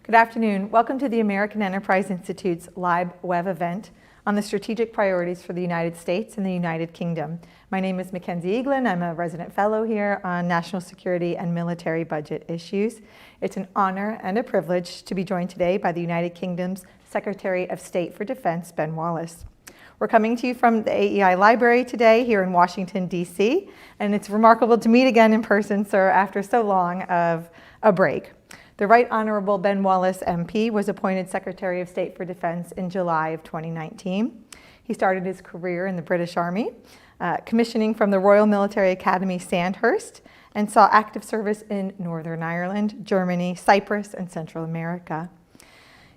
Good afternoon. Welcome to the American Enterprise Institute's live web event on the strategic priorities for the United States and the United Kingdom. My name is Mackenzie Eaglen. I'm a resident fellow here on national security and military budget issues. It's an honor and a privilege to be joined today by the United Kingdom's Secretary of State for Defense, Ben Wallace. We're coming to you from the AEI Library today here in Washington, D.C., and it's remarkable to meet again in person, sir, after so long of a break. The Right Honorable Ben Wallace MP was appointed Secretary of State for Defense in July of 2019. He started his career in the British Army, commissioning from the Royal Military Academy Sandhurst, and saw active service in Northern Ireland, Germany, Cyprus, and Central America.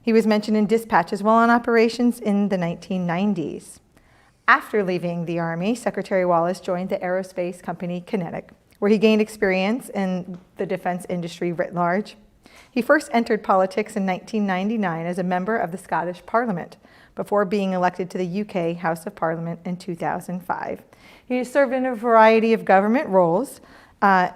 He was mentioned in dispatch as well on operations in the 1990s. After leaving the Army, Secretary Wallace joined the aerospace company Kinetic, where he gained experience in the defense industry writ large. He first entered politics in 1999 as a member of the Scottish Parliament, before being elected to the UK House of Parliament in 2005. He has served in a variety of government roles,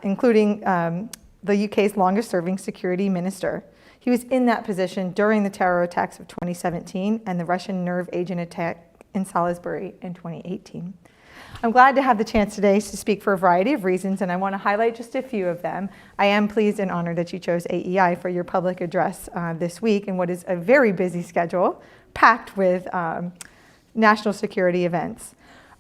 including the UK's longest-serving security minister. He was in that position during the terror attacks of 2017 and the Russian nerve agent attack in Salisbury in 2018. I'm glad to have the chance today to speak for a variety of reasons, and I want to highlight just a few of them. I am pleased and honored that you chose AEI for your public address this week in what is a very busy schedule, packed with national security events.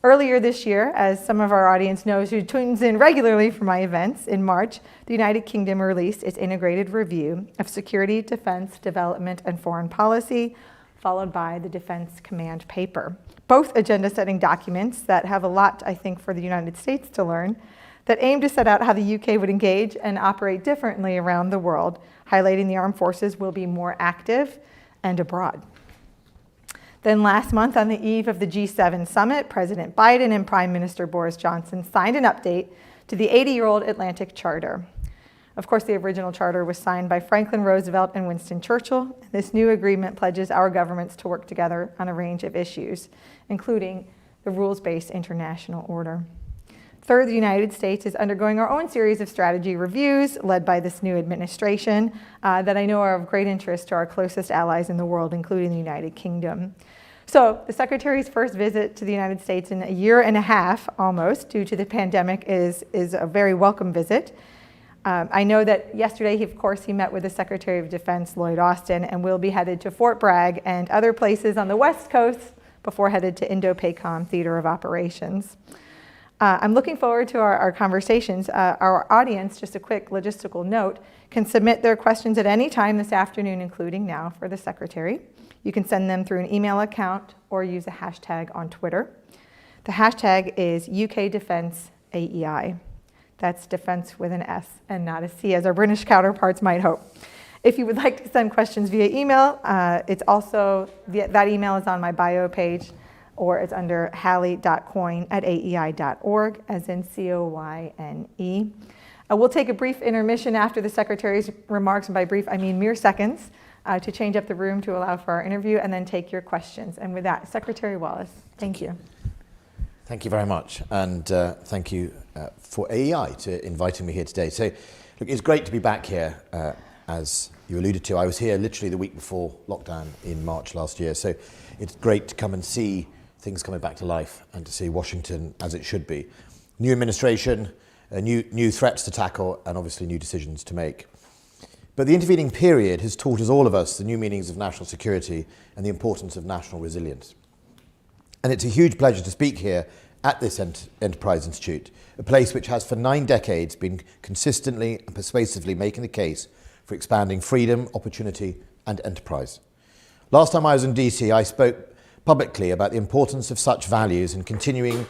Earlier this year, as some of our audience knows who tunes in regularly for my events, in March, the United Kingdom released its integrated review of security, defense, development, and foreign policy, followed by the Defense Command Paper. Both agenda-setting documents that have a lot, I think, for the United States to learn, that aim to set out how the UK would engage and operate differently around the world, highlighting the armed forces will be more active and abroad. Then last month, on the eve of the G7 summit, President Biden and Prime Minister Boris Johnson signed an update to the 80-year-old Atlantic Charter. Of course, the original charter was signed by Franklin Roosevelt and Winston Churchill. This new agreement pledges our governments to work together on a range of issues, including the rules-based international order. Third, the United States is undergoing our own series of strategy reviews led by this new administration that I know are of great interest to our closest allies in the world, including the United Kingdom. So the Secretary's first visit to the United States in a year and a half, almost, due to the pandemic is a very welcome visit. I know that yesterday, of course, he met with the Secretary of Defense, Lloyd Austin, and will be headed to Fort Bragg and other places on the West Coast before headed to Indo-PACOM Theater of Operations. I'm looking forward to our conversations. Our audience, just a quick logistical note, can submit their questions at any time this afternoon, including now, for the Secretary. You can send them through an email account or use a hashtag on Twitter. The hashtag is UKDefenseAEI. That's defense with an S and not a C, as our British counterparts might hope. If you would like to send questions via email, it's also, that email is on my bio page, or it's under hallie.coyne@aei.org, as in C-O-Y-N-E. We'll take a brief intermission after the Secretary's remarks, and by brief I mean mere seconds, to change up the room to allow for our interview, and then take your questions. And with that, Secretary Wallace, thank you. Thank you very much, and thank you for AEI to inviting me here today. So, look, it's great to be back here, as you alluded to. I was here literally the week before lockdown in March last year, so it's great to come and see things coming back to life and to see Washington as it should be. New administration, new threats to tackle, and obviously new decisions to make. But the intervening period has taught us, all of us, the new meanings of national security and the importance of national resilience. And it's a huge pleasure to speak here at this Enterprise Institute, a place which has for 9 decades been consistently and persuasively making the case for expanding freedom, opportunity, and enterprise. Last time I was in DC, I spoke publicly about the importance of such values in continuing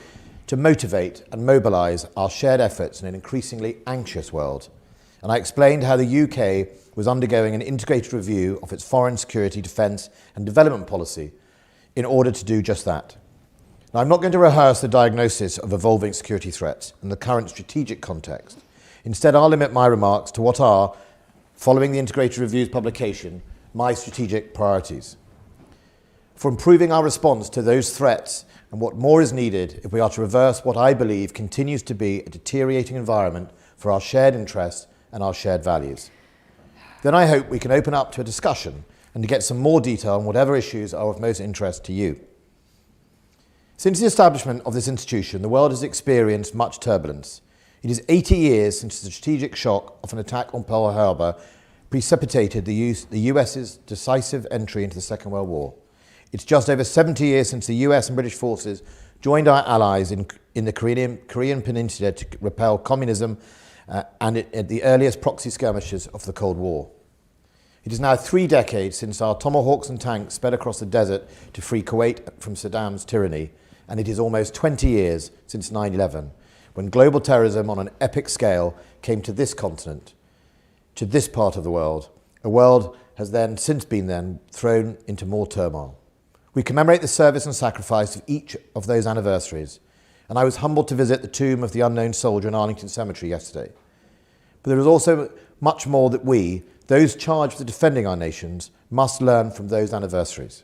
to motivate and mobilise our shared efforts in an increasingly anxious world. And I explained how the UK was undergoing an integrated review of its foreign security, defence, and development policy in order to do just that. Now, I'm not going to rehearse the diagnosis of evolving security threats in the current strategic context. Instead, I'll limit my remarks to what are, following the Integrated Review's publication, my strategic priorities for improving our response to those threats and what more is needed if we are to reverse what I believe continues to be a deteriorating environment for our shared interests and our shared values. Then I hope we can open up to a discussion and to get some more detail on whatever issues are of most interest to you. Since the establishment of this institution, the world has experienced much turbulence. It is 80 years since the strategic shock of an attack on Pearl Harbor precipitated the US's decisive entry into the Second World War. It's just over 70 years since the US and British forces joined our allies in the Korean Peninsula to repel communism and at the earliest proxy skirmishes of the Cold War. It is now 3 decades since our tomahawks and tanks sped across the desert to free Kuwait from Saddam's tyranny, and it is almost 20 years since 9/11, when global terrorism on an epic scale came to this continent, to this part of the world. A world has since been thrown into more turmoil. We commemorate the service and sacrifice of each of those anniversaries, and I was humbled to visit the tomb of the unknown soldier in Arlington Cemetery yesterday. But there is also much more that we, those charged with defending our nations, must learn from those anniversaries.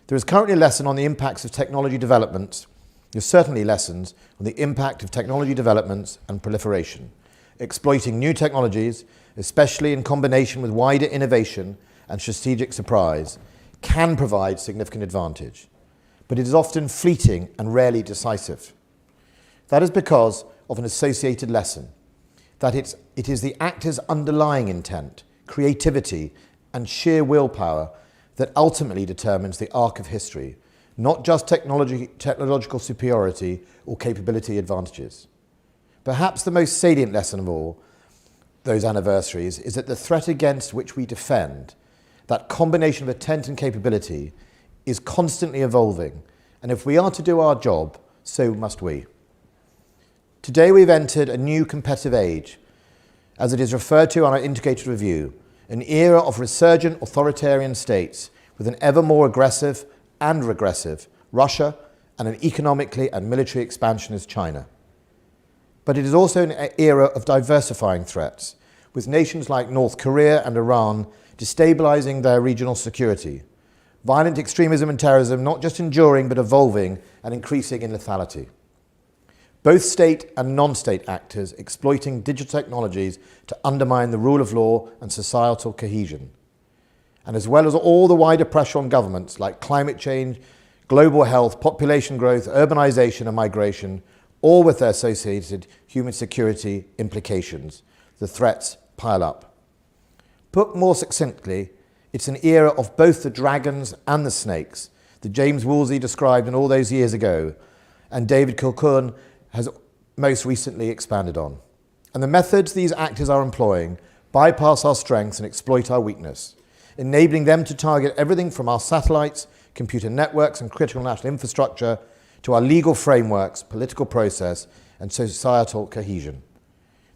There is currently a lesson on the impacts of technology developments. There are certainly lessons on the impact of technology developments and proliferation. Exploiting new technologies, especially in combination with wider innovation and strategic surprise, can provide significant advantage, but it is often fleeting and rarely decisive. That is because of an associated lesson, that it is the actor's underlying intent, creativity, and sheer willpower that ultimately determines the arc of history, not just technological superiority or capability advantages. Perhaps the most salient lesson of all those anniversaries is that the threat against which we defend, that combination of intent and capability, is constantly evolving, and if we are to do our job, so must we. Today we've entered a new competitive age, as it is referred to on our integrated review, an era of resurgent authoritarian states with an ever more aggressive and regressive Russia and an economically and military expansionist China. But it is also an era of diversifying threats, with nations like North Korea and Iran destabilizing their regional security. Violent extremism and terrorism not just enduring but evolving and increasing in lethality. Both state and non-state actors exploiting digital technologies to undermine the rule of law and societal cohesion. And as well as all the wider pressure on governments like climate change, global health, population growth, urbanization and migration, all with their associated human security implications, the threats pile up. Put more succinctly, it's an era of both the dragons and the snakes that James Woolsey described in all those years ago, and David Kilcullen has most recently expanded on. And the methods these actors are employing bypass our strengths and exploit our weakness, enabling them to target everything from our satellites, computer networks and critical national infrastructure to our legal frameworks, political process and societal cohesion.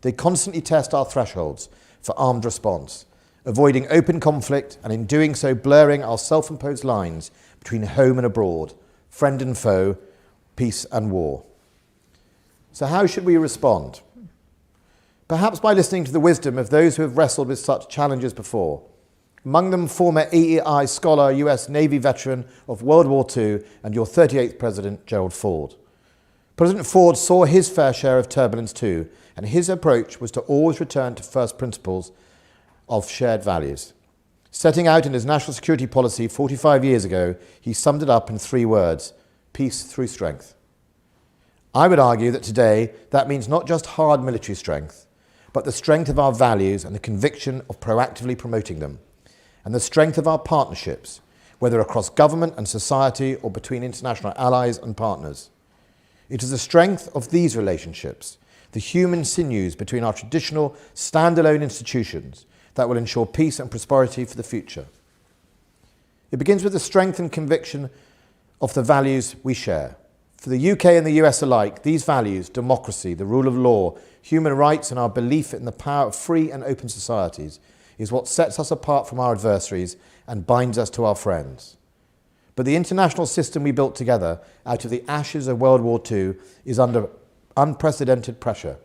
They constantly test our thresholds for armed response, avoiding open conflict and in doing so blurring our self-imposed lines between home and abroad, friend and foe, peace and war. So how should we respond? Perhaps by listening to the wisdom of those who have wrestled with such challenges before. Among them, former AEI scholar, US Navy veteran of World War II and your 38th President, Gerald Ford. President Ford saw his fair share of turbulence too, and his approach was to always return to first principles of shared values. Setting out in his national security policy 45 years ago, he summed it up in 3 words: peace through strength. I would argue that today that means not just hard military strength, but the strength of our values and the conviction of proactively promoting them, and the strength of our partnerships, whether across government and society or between international allies and partners. It is the strength of these relationships, the human sinews between our traditional standalone institutions, that will ensure peace and prosperity for the future. It begins with the strength and conviction of the values we share. For the UK and the US alike, these values, democracy, the rule of law, human rights and our belief in the power of free and open societies, is what sets us apart from our adversaries and binds us to our friends. But the international system we built together out of the ashes of World War II is under unprecedented pressure.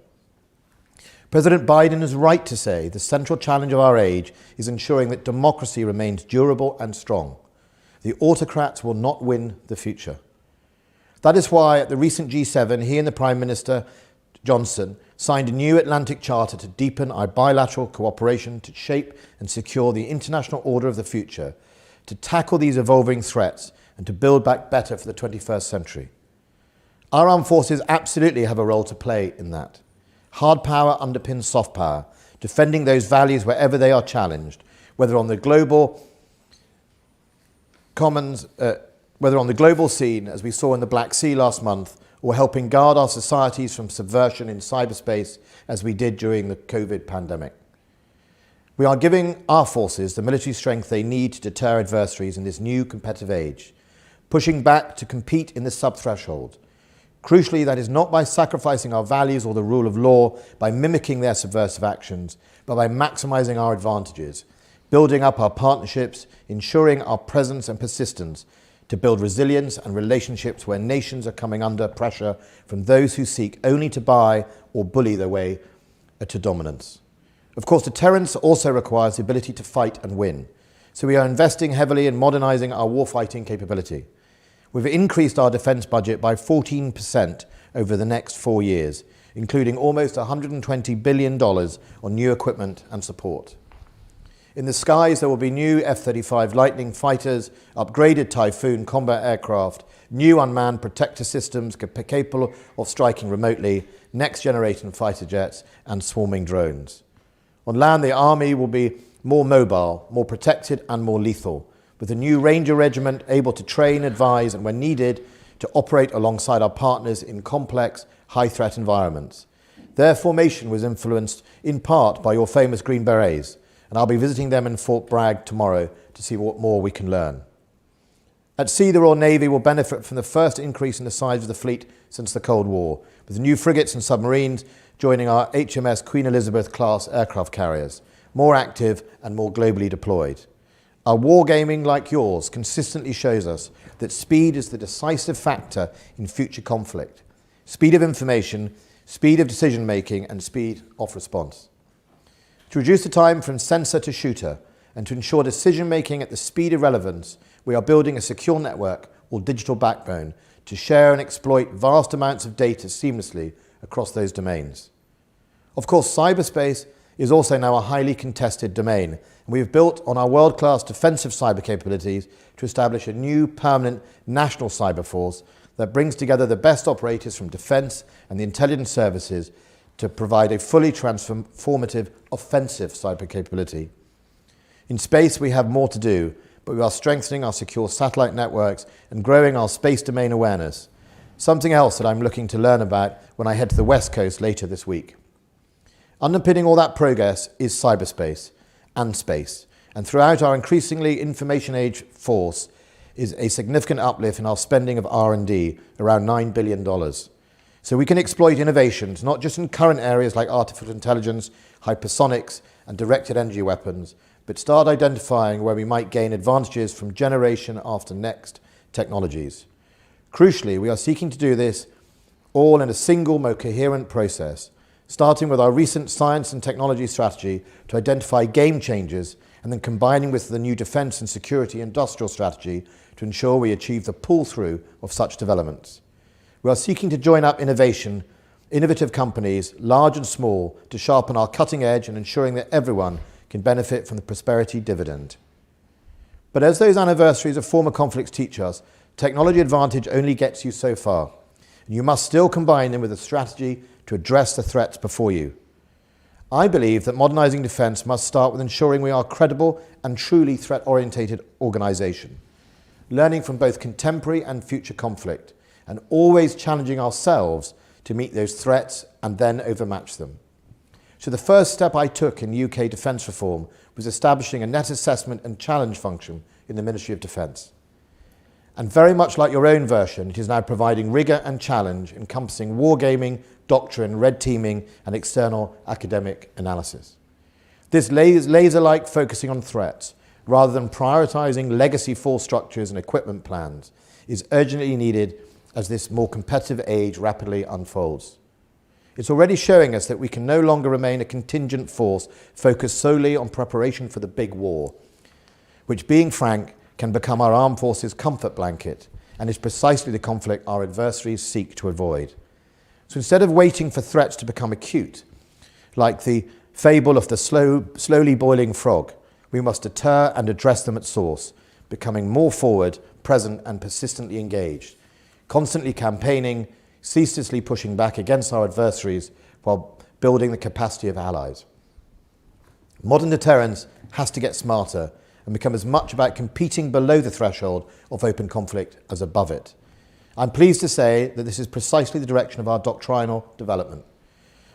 President Biden is right to say the central challenge of our age is ensuring that democracy remains durable and strong. The autocrats will not win the future. That is why at the recent G7, he and the Prime Minister Johnson signed a new Atlantic Charter to deepen our bilateral cooperation to shape and secure the international order of the future, to tackle these evolving threats and to build back better for the 21st century. Our armed forces absolutely have a role to play in that. Hard power underpins soft power, defending those values wherever they are challenged, whether on the global scene, as we saw in the Black Sea last month, or helping guard our societies from subversion in cyberspace, as we did during the COVID pandemic. We are giving our forces the military strength they need to deter adversaries in this new competitive age, pushing back to compete in the sub-threshold. Crucially, that is not by sacrificing our values or the rule of law, by mimicking their subversive actions, but by maximising our advantages, building up our partnerships, ensuring our presence and persistence to build resilience and relationships where nations are coming under pressure from those who seek only to buy or bully their way to dominance. Of course, deterrence also requires the ability to fight and win. So we are investing heavily in modernising our warfighting capability. We've increased our defence budget by 14% over the next 4 years, including almost $120 billion on new equipment and support. In the skies, there will be new F-35 Lightning fighters, upgraded Typhoon combat aircraft, new unmanned protector systems capable of striking remotely, next-generation fighter jets, and swarming drones. On land, the Army will be more mobile, more protected, and more lethal, with a new Ranger Regiment able to train, advise, and when needed, to operate alongside our partners in complex, high-threat environments. Their formation was influenced in part by your famous Green Berets, and I'll be visiting them in Fort Bragg tomorrow to see what more we can learn. At sea, the Royal Navy will benefit from the first increase in the size of the fleet since the Cold War, with new frigates and submarines joining our HMS Queen Elizabeth-class aircraft carriers, more active and more globally deployed. Our wargaming, like yours, consistently shows us that speed is the decisive factor in future conflict. Speed of information, speed of decision-making, and speed of response. To reduce the time from sensor to shooter and to ensure decision-making at the speed of relevance, we are building a secure network or digital backbone to share and exploit vast amounts of data seamlessly across those domains. Of course, cyberspace is also now a highly contested domain, and we have built on our world-class defensive cyber capabilities to establish a new permanent national cyber force that brings together the best operators from defence and the intelligence services to provide a fully transformative offensive cyber capability. In space, we have more to do, but we are strengthening our secure satellite networks and growing our space domain awareness, something else that I'm looking to learn about when I head to the West Coast later this week. Underpinning all that progress is cyberspace and space, and throughout our increasingly information age force is a significant uplift in our spending of R&D, around $9 billion. So we can exploit innovations, not just in current areas like artificial intelligence, hypersonics, and directed energy weapons, but start identifying where we might gain advantages from generation after next technologies. Crucially, we are seeking to do this all in a single, more coherent process, starting with our recent science and technology strategy to identify game changers and then combining with the new defence and security industrial strategy to ensure we achieve the pull-through of such developments. We are seeking to join up innovative companies, large and small, to sharpen our cutting edge and ensuring that everyone can benefit from the prosperity dividend. But as those anniversaries of former conflicts teach us, technology advantage only gets you so far, and you must still combine them with a strategy to address the threats before you. I believe that modernising defence must start with ensuring we are a credible and truly threat-orientated organisation, learning from both contemporary and future conflict, and always challenging ourselves to meet those threats and then overmatch them. So the first step I took in UK defence reform was establishing a net assessment and challenge function in the Ministry of Defence. And very much like your own version, it is now providing rigour and challenge, encompassing wargaming, doctrine, red teaming, and external academic analysis. This laser-like focusing on threats, rather than prioritising legacy force structures and equipment plans, is urgently needed as this more competitive age rapidly unfolds. It's already showing us that we can no longer remain a contingent force focused solely on preparation for the big war, which, being frank, can become our armed forces' comfort blanket and is precisely the conflict our adversaries seek to avoid. So instead of waiting for threats to become acute, like the fable of the slowly boiling frog, we must deter and address them at source, becoming more forward, present and persistently engaged, constantly campaigning, ceaselessly pushing back against our adversaries while building the capacity of allies. Modern deterrence has to get smarter and become as much about competing below the threshold of open conflict as above it. I'm pleased to say that this is precisely the direction of our doctrinal development.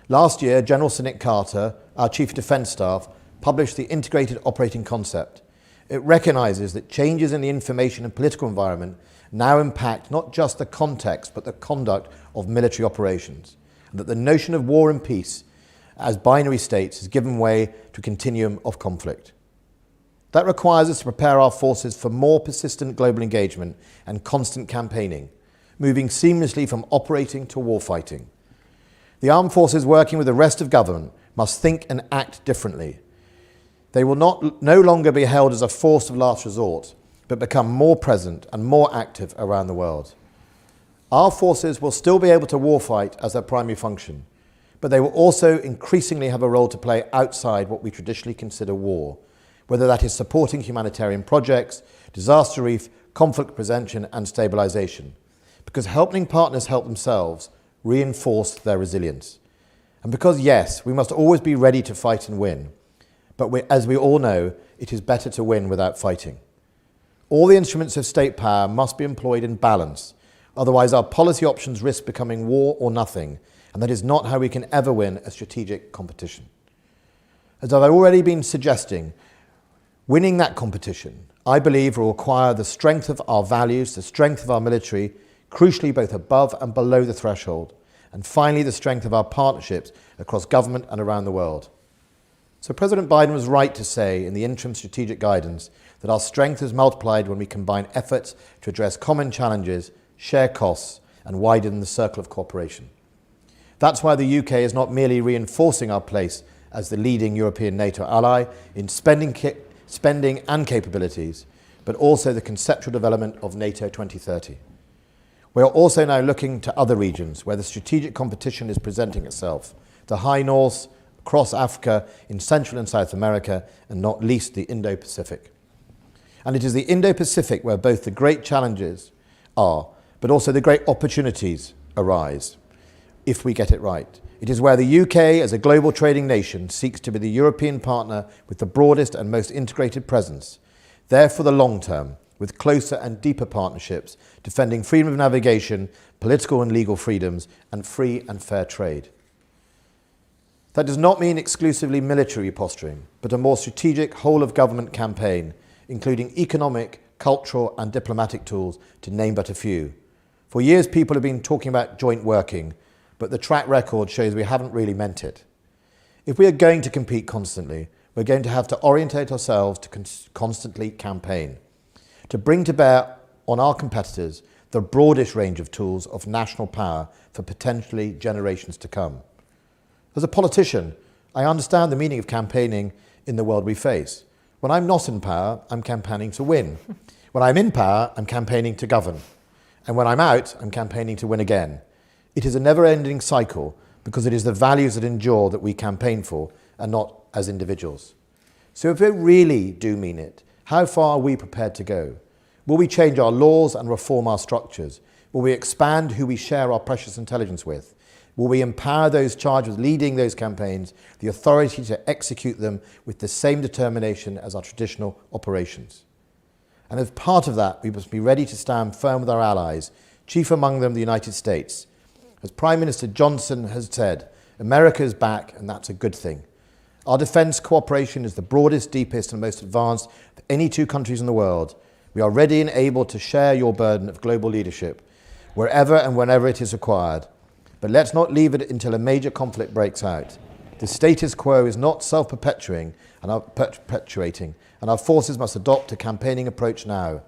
Last year, General Sir Nick Carter, our Chief of Defence Staff, published the Integrated Operating Concept. It recognises that changes in the information and political environment now impact not just the context but the conduct of military operations, and that the notion of war and peace as binary states has given way to a continuum of conflict. That requires us to prepare our forces for more persistent global engagement and constant campaigning, moving seamlessly from operating to warfighting. The armed forces working with the rest of government must think and act differently. They will no longer be held as a force of last resort, but become more present and more active around the world. Our forces will still be able to warfight as their primary function, but they will also increasingly have a role to play outside what we traditionally consider war, whether that is supporting humanitarian projects, disaster relief, conflict prevention and stabilisation, because helping partners help themselves reinforce their resilience. And because, yes, we must always be ready to fight and win, but as we all know, it is better to win without fighting. All the instruments of state power must be employed in balance, otherwise our policy options risk becoming war or nothing, and that is not how we can ever win a strategic competition. As I've already been suggesting, winning that competition, I believe, will require the strength of our values, the strength of our military, crucially both above and below the threshold, and finally the strength of our partnerships across government and around the world. So President Biden was right to say in the interim strategic guidance that our strength is multiplied when we combine efforts to address common challenges, share costs, and widen the circle of cooperation. That's why the UK is not merely reinforcing our place as the leading European NATO ally in spending and capabilities, but also the conceptual development of NATO 2030. We are also now looking to other regions where the strategic competition is presenting itself, the High North, across Africa, in Central and South America, and not least the Indo-Pacific. And it is the Indo-Pacific where both the great challenges are, but also the great opportunities arise, if we get it right. It is where the UK, as a global trading nation, seeks to be the European partner with the broadest and most integrated presence, there for the long term, with closer and deeper partnerships, defending freedom of navigation, political and legal freedoms, and free and fair trade. That does not mean exclusively military posturing, but a more strategic whole-of-government campaign, including economic, cultural and diplomatic tools, to name but a few. For years people have been talking about joint working, but the track record shows we haven't really meant it. If we are going to compete constantly, we're going to have to orientate ourselves to constantly campaign, to bring to bear on our competitors the broadest range of tools of national power for potentially generations to come. As a politician, I understand the meaning of campaigning in the world we face. When I'm not in power, I'm campaigning to win. When I'm in power, I'm campaigning to govern. And when I'm out, I'm campaigning to win again. It is a never-ending cycle because it is the values that endure that we campaign for and not as individuals. So if we really do mean it, how far are we prepared to go? Will we change our laws and reform our structures? Will we expand who we share our precious intelligence with? Will we empower those charged with leading those campaigns the authority to execute them with the same determination as our traditional operations? And as part of that, we must be ready to stand firm with our allies, chief among them the United States. As Prime Minister Johnson has said, America is back, and that's a good thing. Our defence cooperation is the broadest, deepest and most advanced of any two countries in the world. We are ready and able to share your burden of global leadership wherever and whenever it is required. But let's not leave it until a major conflict breaks out. The status quo is not self-perpetuating, and our forces must adopt a campaigning approach now.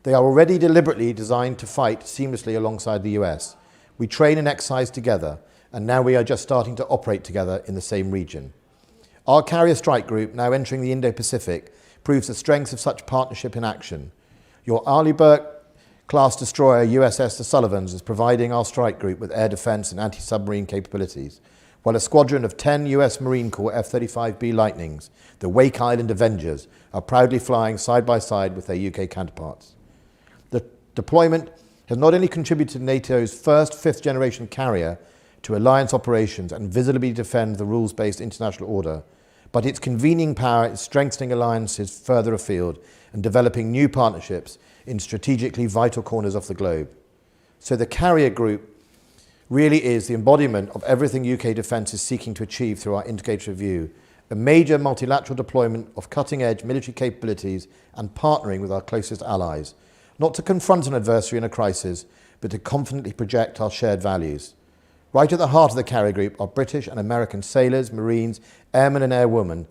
They are already deliberately designed to fight seamlessly alongside the US. We train and exercise together, and now we are just starting to operate together in the same region. Our carrier strike group, now entering the Indo-Pacific, proves the strengths of such partnership in action. Your Arleigh Burke class destroyer USS the Sullivans is providing our strike group with air defence and anti-submarine capabilities, while a squadron of 10 US Marine Corps F-35B Lightnings, the Wake Island Avengers, are proudly flying side by side with their UK counterparts. The deployment has not only contributed to NATO's first fifth-generation carrier to alliance operations and visibly defend the rules-based international order, but its convening power is strengthening alliances further afield and developing new partnerships in strategically vital corners of the globe. So the carrier group really is the embodiment of everything UK defence is seeking to achieve through our integrated review, a major multilateral deployment of cutting-edge military capabilities and partnering with our closest allies, not to confront an adversary in a crisis, but to confidently project our shared values. Right at the heart of the carrier group are British and American sailors, Marines, airmen and airwomen,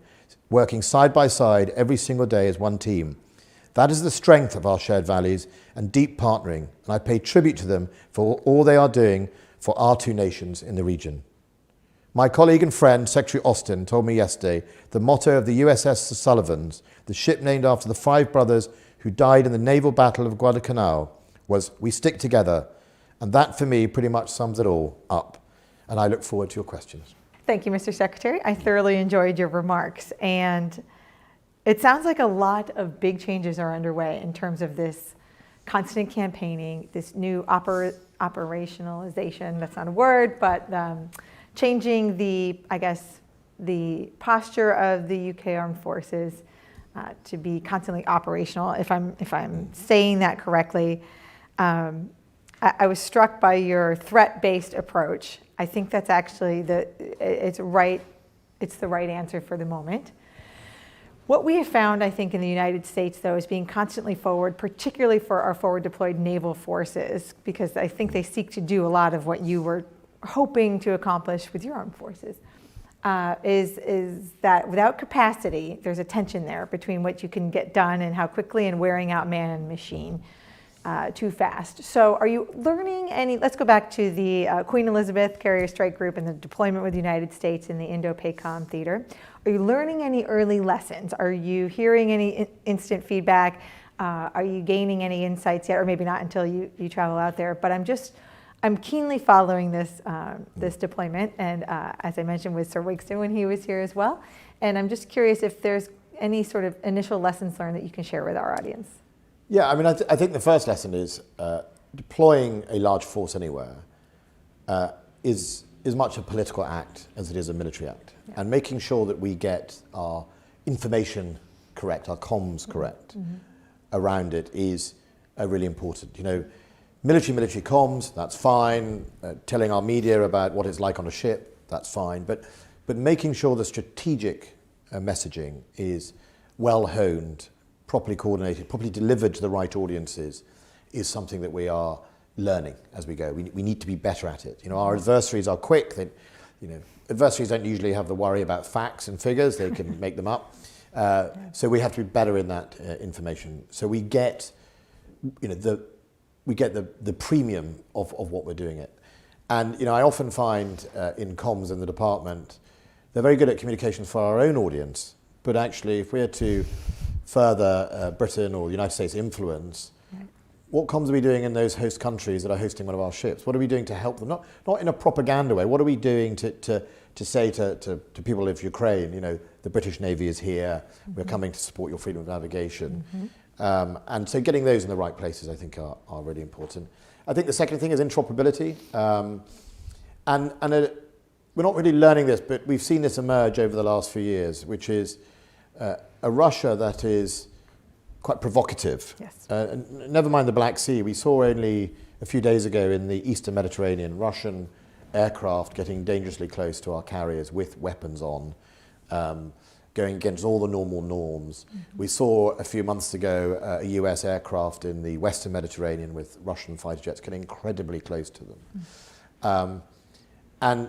working side by side every single day as one team. That is the strength of our shared values and deep partnering, and I pay tribute to them for all they are doing for our two nations in the region. My colleague and friend, Secretary Austin, told me yesterday the motto of the USS the Sullivans, the ship named after the 5 brothers who died in the naval battle of Guadalcanal, was "We stick together." And that, for me, pretty much sums it all up. And I look forward to your questions. Thank you, Mr. Secretary. I thoroughly enjoyed your remarks. And it sounds like a lot of big changes are underway in terms of this constant campaigning, this new operationalization, that's not a word, but changing the, I guess, the posture of the UK Armed Forces to be constantly operational, if I'm saying that correctly. I was struck by your threat-based approach. I think that's actually it's the right answer for the moment. What we have found, I think, in the United States, though, is being constantly forward, particularly for our forward deployed naval forces, because I think they seek to do a lot of what you were hoping to accomplish with your armed forces, is that without capacity, there's a tension there between what you can get done and how quickly, and wearing out man and machine too fast. So are you learning any, let's go back to the Queen Elizabeth Carrier Strike Group and the deployment with the United States in the Indo-PACOM theater. Are you learning any early lessons? Are you hearing any instant feedback? Are you gaining any insights yet? Or maybe not until you travel out there. But I'm keenly following this, this deployment. And as I mentioned with Sir Wigston when he was here as well. And I'm just curious if there's any sort of initial lessons learned that you can share with our audience. Yeah, I mean, I think the first lesson is deploying a large force anywhere is much a political act as it is a military act. Yeah. And making sure that we get our information correct, our comms correct around it is really important. You know, military comms, that's fine. Telling our media about what it's like on a ship, that's fine. But making sure the strategic messaging is well honed, properly coordinated, properly delivered to the right audiences is something that we are learning as we go. We need to be better at it. You know, our adversaries are quick. Adversaries don't usually have the worry about facts and figures. They can make them up. So we have to be better in that information. So we get, the premium of what we're doing it. And, I often find in comms in the department, they're very good at communications for our own audience. But actually, if we're to further Britain or the United States influence, what comms are we doing in those host countries that are hosting one of our ships? What are we doing to help them? Not in a propaganda way. What are we doing to say to people of Ukraine, the British Navy is here, we're coming to support your freedom of navigation. And so getting those in the right places, I think, are really important. I think the second thing is interoperability. And we're not really learning this, but we've seen this emerge over the last few years, which is a Russia that is quite provocative. Yes. Never mind the Black Sea. We saw only a few days ago in the Eastern Mediterranean Russian aircraft getting dangerously close to our carriers with weapons on, going against all the normal norms. We saw a few months ago a US aircraft in the Western Mediterranean with Russian fighter jets getting incredibly close to them. And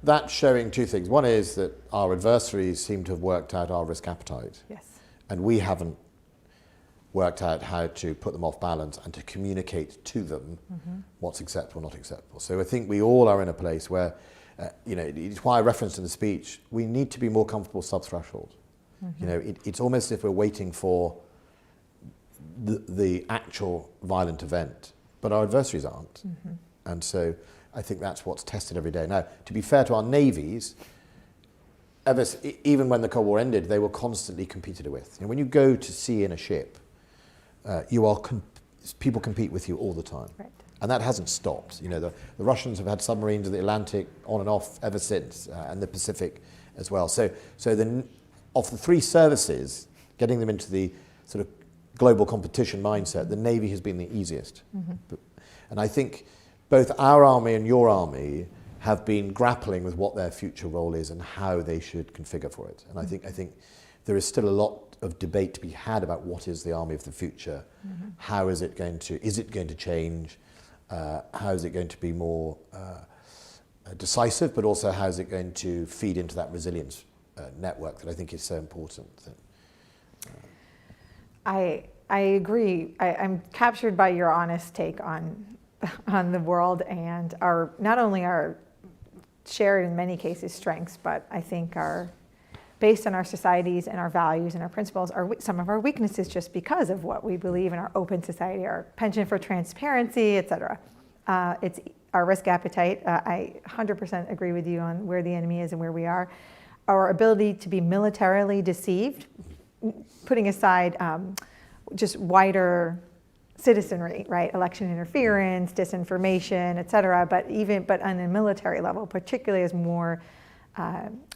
that's showing two things. One is that our adversaries seem to have worked out our risk appetite. Yes. And we haven't worked out how to put them off balance and to communicate to them what's acceptable, not acceptable. So I think we all are in a place where, it's why I referenced in the speech, we need to be more comfortable sub-threshold. It's almost as if we're waiting for the actual violent event, but our adversaries aren't. And so I think that's what's tested every day. Now, to be fair to our navies, even when the Cold War ended, they were constantly competed with. When you go to sea in a ship, people compete with you all the time. Right. And that hasn't stopped. The Russians have had submarines in the Atlantic on and off ever since, and the Pacific as well. So of the three services, getting them into the sort of global competition mindset, the Navy has been the easiest. And I think both our army and your army have been grappling with what their future role is and how they should configure for it. And I think there is still a lot of debate to be had about what is the army of the future. How is it going to change? How is it going to be more decisive, but also how is it going to feed into that resilience network that I think is so important? I agree. I'm captured by your honest take on the world and not only our shared in many cases strengths, but I think based on our societies and our values and our principles, some of our weaknesses just because of what we believe in our open society, our penchant for transparency, et cetera. It's our risk appetite. I 100% agree with you on where the enemy is and where we are. Our ability to be militarily deceived, putting aside just wider citizenry, right? Election interference, disinformation, et cetera, but on a military level, particularly as more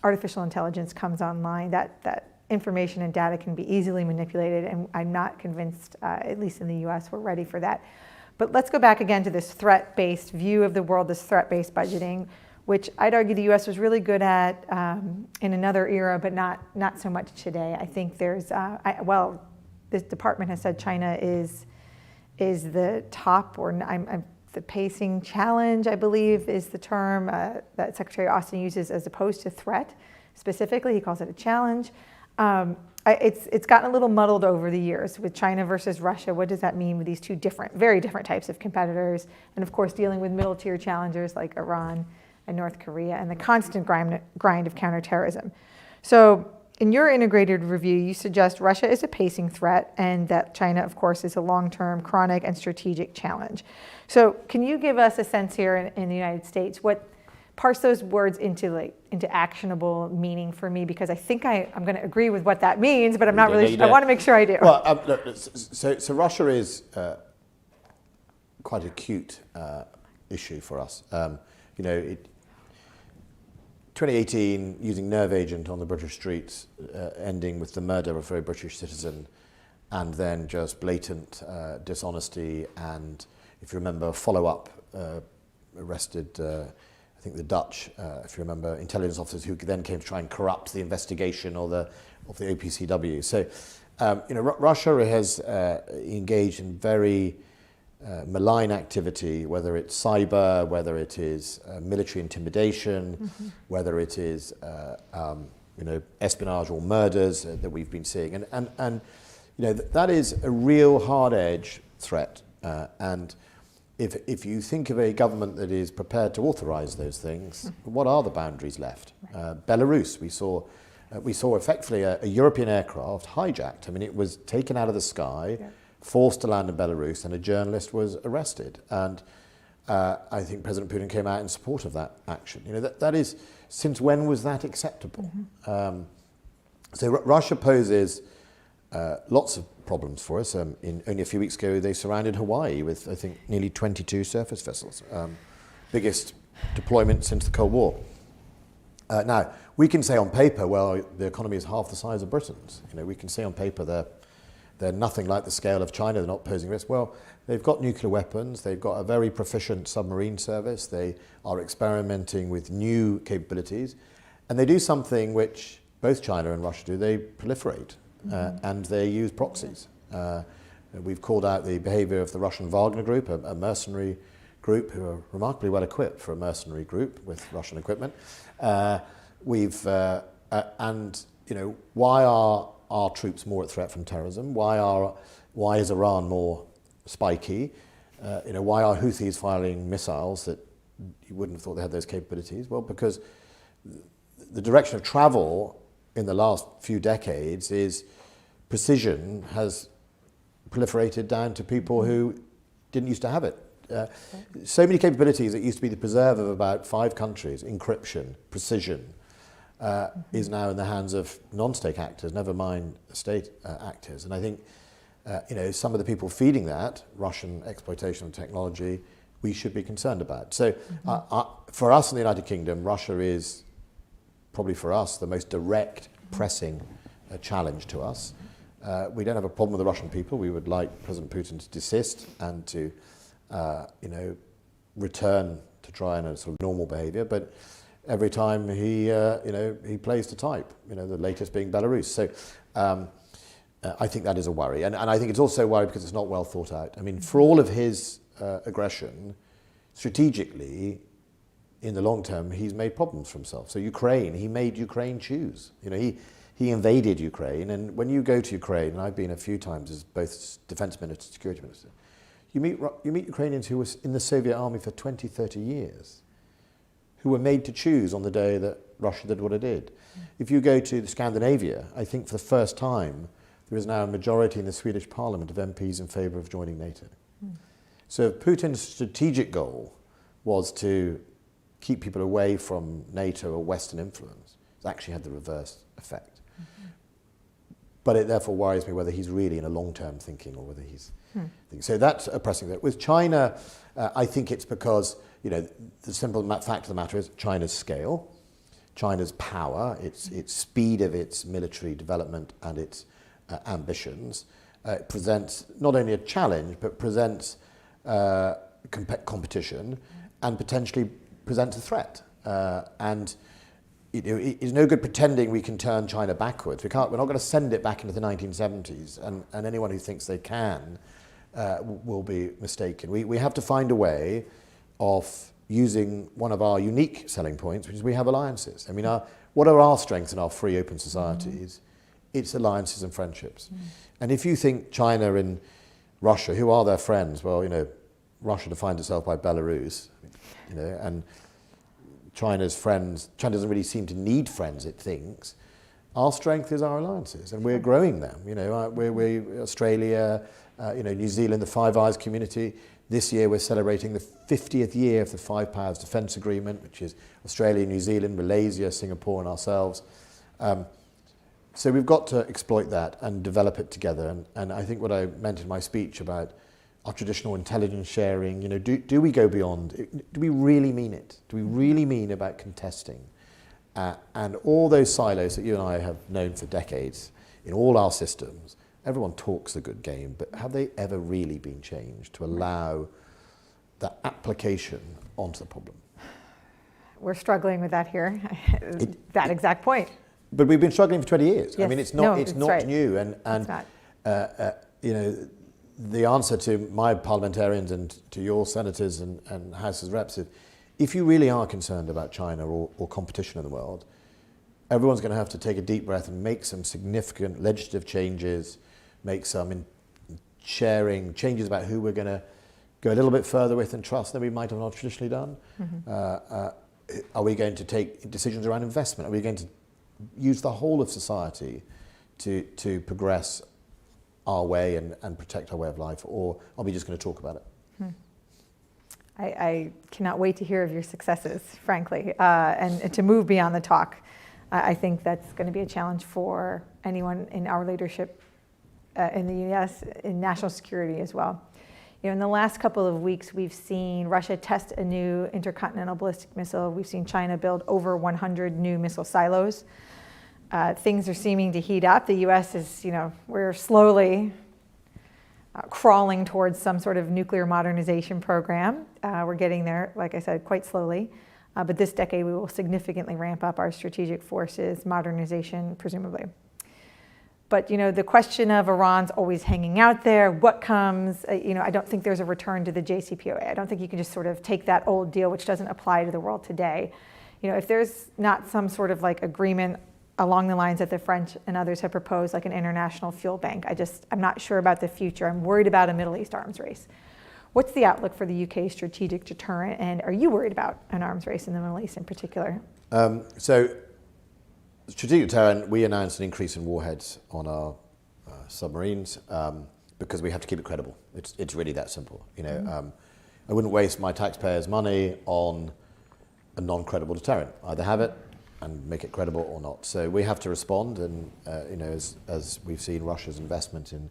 artificial intelligence comes online, that information and data can be easily manipulated, and I'm not convinced, at least in the US, we're ready for that. But let's go back again to this threat-based view of the world, this threat-based budgeting, which I'd argue the US was really good at in another era, but not so much today. I think there's, this department has said China is the top, or the pacing challenge, I believe, is the term that Secretary Austin uses as opposed to threat. Specifically, he calls it a challenge. It's gotten a little muddled over the years with China versus Russia. What does that mean with these two very different types of competitors? And of course, dealing with middle tier challengers like Iran and North Korea and the constant grind of counterterrorism. So in your integrated review, you suggest Russia is a pacing threat and that China, of course, is a long-term, chronic, and strategic challenge. So can you give us a sense here in the United States, parse those words into actionable meaning for me, because I think I'm going to agree with what that means, but I'm not really sure. I want to make sure I do. Well, look, so Russia is quite an acute issue for us. 2018, using nerve agent on the British streets, ending with the murder of a very British citizen, and then just blatant dishonesty, and if you remember, follow-up arrested, I think the Dutch, if you remember, intelligence officers who then came to try and corrupt the investigation of the OPCW. So, Russia has engaged in very malign activity, whether it's cyber, whether it is military intimidation, whether it is espionage or murders that we've been seeing, and that is a real hard-edge threat. And if you think of a government that is prepared to authorize those things, what are the boundaries left? Belarus, we saw effectively a European aircraft hijacked. I mean, it was taken out of the sky, forced to land in Belarus, and a journalist was arrested. And I think President Putin came out in support of that action. That is, since when was that acceptable? So Russia poses lots of problems for us. Only a few weeks ago, they surrounded Hawaii with, I think, nearly 22 surface vessels. Biggest deployment since the Cold War. Now, we can say on paper, well, the economy is half the size of Britain's. We can say on paper they're nothing like the scale of China, they're not posing risk. Well, they've got nuclear weapons, they've got a very proficient submarine service, they are experimenting with new capabilities, and they do something which both China and Russia do, they proliferate, and they use proxies. We've called out the behavior of the Russian Wagner group, a mercenary group who are remarkably well equipped for a mercenary group with Russian equipment. Why are our troops more at threat from terrorism? Why is Iran more spiky? Why are Houthis firing missiles that you wouldn't have thought they had those capabilities? Well, because the direction of travel in the last few decades is precision has proliferated down to people who didn't used to have it. So many capabilities that used to be the preserve of about 5 countries, encryption, precision, is now in the hands of non-state actors, never mind state actors. And I think, some of the people feeding that, Russian exploitation of technology, we should be concerned about. So for us in the United Kingdom, Russia is probably for us the most direct, pressing challenge to us. We don't have a problem with the Russian people. We would like President Putin to desist and to return to try and a sort of normal behaviour, but every time he plays to type, the latest being Belarus. So I think that is a worry. And I think it's also a worry because it's not well thought out. I mean, for all of his aggression, strategically, in the long term, he's made problems for himself. So Ukraine, he made Ukraine choose. He invaded Ukraine, and when you go to Ukraine, and I've been a few times as both defence minister, security minister, you meet Ukrainians who were in the Soviet army for 20, 30 years, who were made to choose on the day that Russia did what it did. If you go to Scandinavia, I think for the first time, there is now a majority in the Swedish parliament of MPs in favour of joining NATO. So Putin's strategic goal was to keep people away from NATO or Western influence. It's actually had the reverse effect. But it therefof worries me whether he's really in a long-term thinking or whether he's thinking. So that's a pressing thing. With China, I think it's because, the simple fact of the matter is China's scale, China's power, its speed of its military development and its ambitions presents not only a challenge, but presents competition and potentially presents a threat. And it's no good pretending we can turn China backwards. We're not going to send it back into the 1970s, and anyone who thinks they can will be mistaken. We have to find a way of using one of our unique selling points, which is we have alliances. I mean, what are our strengths in our free, open societies? It's alliances and friendships. And if you think China and Russia, who are their friends? Well, Russia defines itself by Belarus, and China's friends, China doesn't really seem to need friends, it thinks. Our strength is our alliances, and we're growing them. We're Australia, New Zealand, the Five Eyes community. This year we're celebrating the 50th year of the Five Powers Defence Agreement, which is Australia, New Zealand, Malaysia, Singapore and ourselves. So we've got to exploit that and develop it together. And I think what I meant in my speech about our traditional intelligence sharing, do we go beyond? Do we really mean it? Do we really mean about contesting? And all those silos that you and I have known for decades in all our systems, everyone talks a good game, but have they ever really been changed to allow that application onto the problem? We're struggling with that here, that exact point. But we've been struggling for 20 years. Yes. I mean, it's not right. new. And the answer to my parliamentarians and to your senators and House of Reps is, if you really are concerned about China or competition in the world, everyone's going to have to take a deep breath and make some significant legislative changes, make some sharing changes about who we're going to go a little bit further with and trust than we might have not traditionally done. Are we going to take decisions around investment? Are we going to use the whole of society to progress our way and protect our way of life, or are we just going to talk about it? I cannot wait to hear of your successes, frankly, and to move beyond the talk. I think that's going to be a challenge for anyone in our leadership in the U.S., in national security as well. In the last couple of weeks, we've seen Russia test a new intercontinental ballistic missile. We've seen China build over 100 new missile silos. Things are seeming to heat up. The U.S. is, we're slowly crawling towards some sort of nuclear modernization program. We're getting there, like I said, quite slowly. But this decade, we will significantly ramp up our strategic forces modernization, presumably. But, the question of Iran's always hanging out there. What comes? I don't think there's a return to the JCPOA. I don't think you can just sort of take that old deal, which doesn't apply to the world today. If there's not some sort of agreement along the lines that the French and others have proposed, like an international fuel bank, I'm not sure about the future. I'm worried about a Middle East arms race. What's the outlook for the UK's strategic deterrent, and are you worried about an arms race in the Middle East in particular? So, strategic deterrent, we announced an increase in warheads on our submarines. because we have to keep it credible. It's really that simple. I wouldn't waste my taxpayers' money on a non-credible deterrent. Either have it and make it credible or not. So we have to respond, and as we've seen, Russia's investment in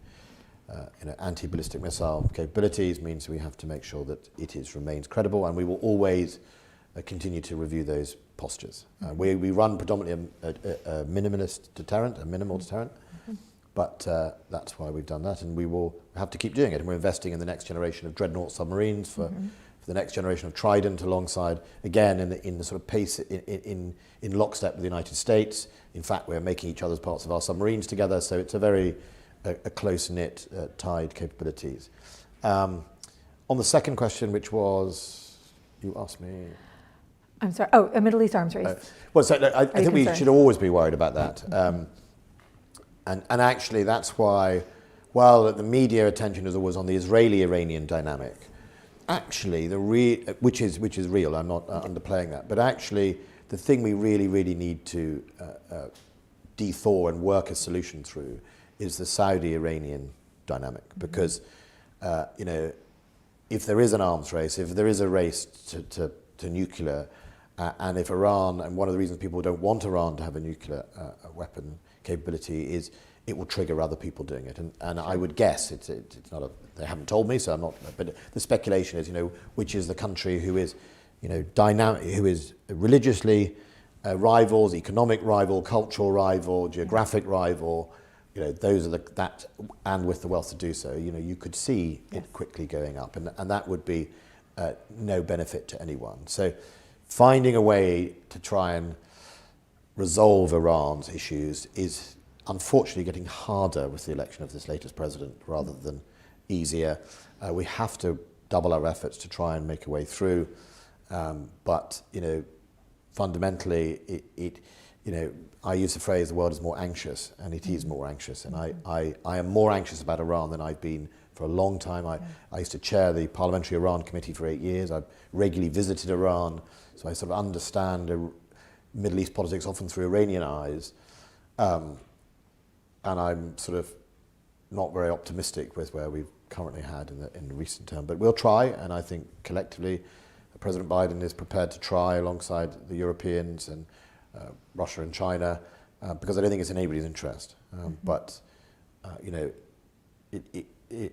anti-ballistic missile capabilities means we have to make sure that it remains credible, and we will always continue to review those postures. We run predominantly a minimalist deterrent, a minimal deterrent, but that's why we've done that, and we will have to keep doing it. And we're investing in the next generation of dreadnought submarines for the next generation of Trident, alongside, again, in the sort of pace, in lockstep with the United States. In fact, we're making each other's parts of our submarines together, so it's a very close-knit, tied capabilities. On the second question, which was, you asked me... I'm sorry, a Middle East arms race. I think we should always be worried about that. And actually, that's why, while the media attention is always on the Israeli-Iranian dynamic, actually, which is real, I'm not underplaying that, but actually, the thing we really, really need to de-thaw and work a solution through is the Saudi-Iranian dynamic. Because, if there is an arms race, if there is a race to nuclear, and if Iran, and one of the reasons people don't want Iran to have a nuclear weapon capability is it will trigger other people doing it. And I would guess, it's not they haven't told me, so I'm not, but the speculation is, which is the country who is, dynamic, who is religiously rivals, economic rival, cultural rival, geographic rival, those are that, and with the wealth to do so, you could see it quickly going up, and that would be no benefit to anyone. So finding a way to try and resolve Iran's issues is unfortunately getting harder with the election of this latest president rather than easier. We have to double our efforts to try and make a way through. But fundamentally, I use the phrase, the world is more anxious, and it is more anxious. And I am more anxious about Iran than I've been for a long time. I used to chair the Parliamentary Iran Committee for 8 years. I've regularly visited Iran, so I sort of understand Middle East politics often through Iranian eyes. And I'm sort of not very optimistic with where we've currently had in the recent term. But we'll try, and I think collectively President Biden is prepared to try alongside the Europeans and Russia and China, because I don't think it's in anybody's interest. But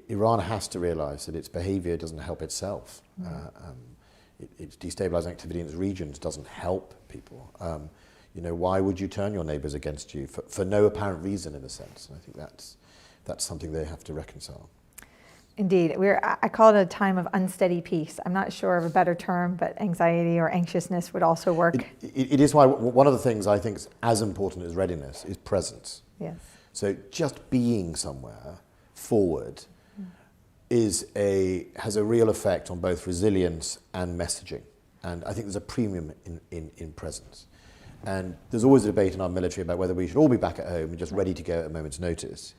Iran has to realize that its behavior doesn't help itself. Its destabilizing activity in its regions doesn't help people. Why would you turn your neighbors against you for no apparent reason, in a sense? And I think that's something they have to reconcile. Indeed. I call it a time of unsteady peace. I'm not sure of a better term, but anxiety or anxiousness would also work. It is why one of the things I think is as important as readiness is presence. Yes. So just being somewhere forward has a real effect on both resilience and messaging. And I think there's a premium in presence. And there's always a debate in our military about whether we should all be back at home and just ready to go at a moment's notice,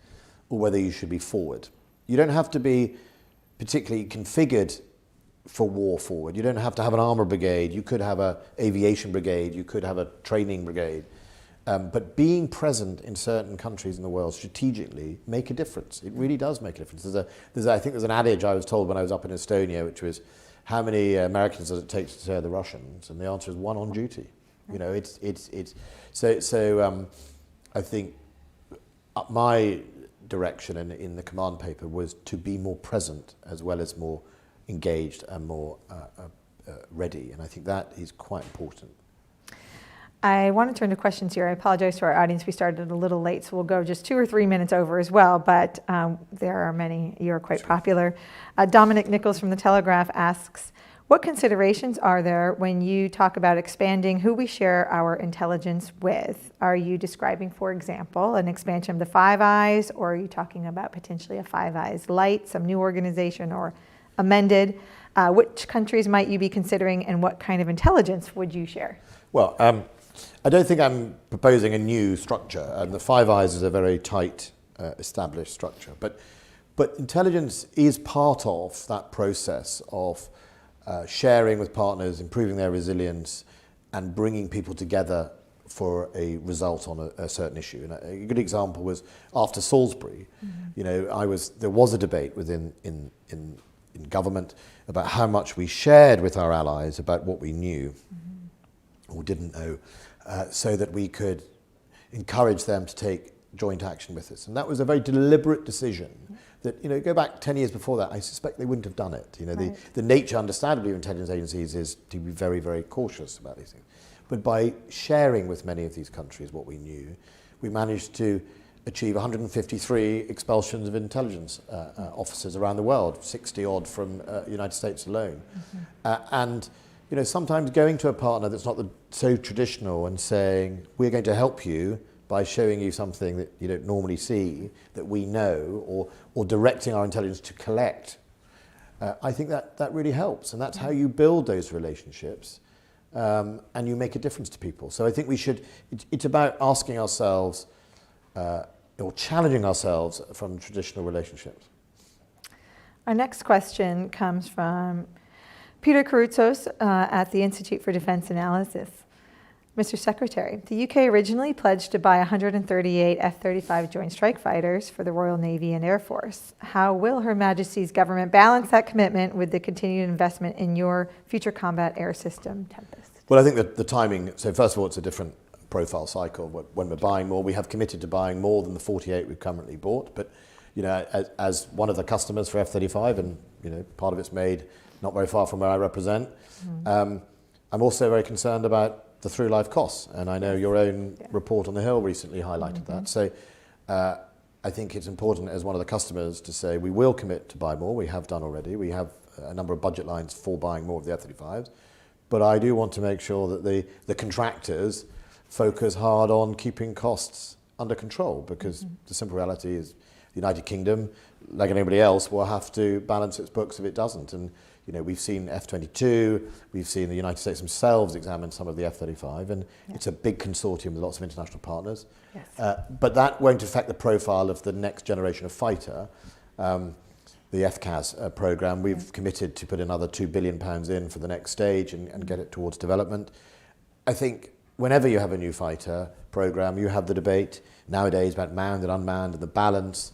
or whether you should be forward. You don't have to be particularly configured for war forward. You don't have to have an armour brigade. You could have an aviation brigade. You could have a training brigade. But being present in certain countries in the world strategically make a difference. It really does make a difference. I think there's an adage I was told when I was up in Estonia, which was, how many Americans does it take to deter the Russians? And the answer is 1 on duty. So I think my direction in the command paper was to be more present as well as more engaged and more ready, and I think that is quite important. I want to turn to questions here. I apologize to our audience. We started a little late, so we'll go just 2 or 3 minutes over as well, but there are many. You're quite popular. Dominic Nichols from The Telegraph asks, what considerations are there when you talk about expanding who we share our intelligence with? Are you describing, for example, an expansion of the Five Eyes, or are you talking about potentially a Five Eyes Light, some new organization, or amended? Which countries might you be considering, and what kind of intelligence would you share? Well, I don't think I'm proposing a new structure. The Five Eyes is a very tight, established structure. But intelligence is part of that process of sharing with partners, improving their resilience, and bringing people together for a result on a certain issue. And a good example was after Salisbury. You know, there was a debate within in government about how much we shared with our allies about what we knew or didn't know, so that we could encourage them to take joint action with us. And that was a very deliberate decision that, you know, go back 10 years before that, I suspect they wouldn't have done it. You know, the nature, understandably, of intelligence agencies is to be very, very cautious about these things. But by sharing with many of these countries what we knew, we managed to achieve 153 expulsions of intelligence officers around the world, 60 odd from the United States alone. And, you know, sometimes going to a partner that's not so traditional and saying, we're going to help you by showing you something that you don't normally see, that we know, or directing our intelligence to collect, I think that really helps. And that's how you build those relationships, and you make a difference to people. So I think it's about asking ourselves, or challenging ourselves from traditional relationships. Our next question comes from Peter Karoutsos at the Institute for Defence Analysis. Mr. Secretary, the UK originally pledged to buy 138 F-35 Joint Strike Fighters for the Royal Navy and Air Force. How will Her Majesty's government balance that commitment with the continued investment in your future combat air system, Tempest? Well, I think that the timing, so first of all, it's a different profile cycle. When we're buying more, we have committed to buying more than the 48 we've currently bought. But, you know, as one of the customers for F-35, and, you know, part of it's made not very far from where I represent, I'm also very concerned about the through-life costs. And I know your own report on the Hill recently highlighted that. So I think it's important as one of the customers to say we will commit to buy more. We have done already. We have a number of budget lines for buying more of the F-35s. But I do want to make sure that the contractors focus hard on keeping costs under control, because the simple reality is the United Kingdom, like anybody else, will have to balance its books if it doesn't. And you know, we've seen F-22, we've seen the United States themselves examine some of the F-35, and it's a big consortium with lots of international partners. Yes. But that won't affect the profile of the next generation of fighter. The FCAS programme, we've committed to put another £2 billion in for the next stage and get it towards development. I think whenever you have a new fighter programme, you have the debate nowadays about manned and unmanned, and the balance,